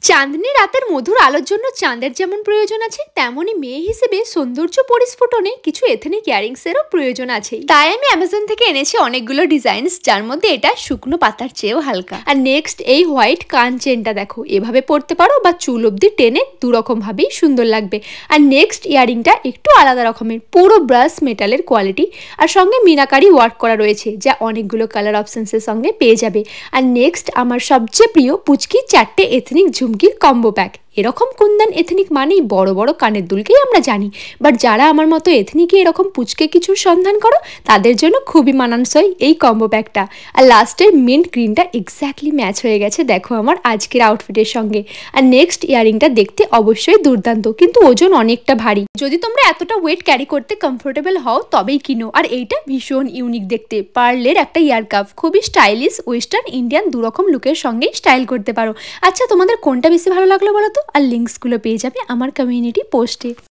চাঁদনী রাতের মধুর আলোর জন্য চাঁদের যেমন প্রয়োজন আছে, তেমনি মেয়ে হিসেবে সৌন্দর্য পরিস্ফুটনে কিছু এথনিক ইয়ারিংসেরও প্রয়োজন আছে। তাই আমি অ্যামাজন থেকে এনেছি অনেকগুলো ডিজাইনস, যার মধ্যে এটা শুকনো পাতার চেয়েও হালকা। আর নেক্সট এই হোয়াইট কান চেনটা দেখো, এভাবে পরতে পারো বা চুল অব্দি টেনে দুরকম ভাবেই সুন্দর লাগবে। আর নেক্সট ইয়ারিংটা একটু আলাদা রকমের, পুরো ব্রাশ মেটালের কোয়ালিটি, আর সঙ্গে মিনাকারি ওয়ার্ক করা রয়েছে, যা অনেকগুলো কালার অপশনসের সঙ্গে পেয়ে যাবে। আর নেক্সট আমার সবচেয়ে প্রিয় পুচকি চারটে এথনিক ঝুমকির কম্বো প্যাক। এরকম কুন্দন এথনিক মানেই বড় বড় কানের দুলকেই আমরা জানি, বাট যারা আমার মতো এথনিকে এরকম পুচকে কিছুর সন্ধান করো, তাদের জন্য খুবই মানানসই এই কম্বো প্যাকটা। আর লাস্টের মিন্ট গ্রিনটা এক্স্যাক্টলি ম্যাচ হয়ে গেছে দেখো আমার আজকের আউটফিটের সঙ্গে। আর নেক্সট ইয়ারিংটা দেখতে অবশ্যই দুর্দান্ত, কিন্তু ওজন অনেকটা ভারী। যদি তোমরা এতটা ওয়েট ক্যারি করতে কমফোর্টেবল হও তবেই কিনো। আর এইটা ভীষণ ইউনিক দেখতে, পার্লের একটা ইয়ার কাপ, খুবই স্টাইলিশ, ওয়েস্টার্ন ইন্ডিয়ান দুরকম লুকের সঙ্গেই স্টাইল করতে পারো। আচ্ছা, তোমাদের কোনটা বেশি ভালো লাগলো বলো তো? আর লিঙ্কসগুলো পেয়ে যাবে আমার কমিউনিটি পোস্টে।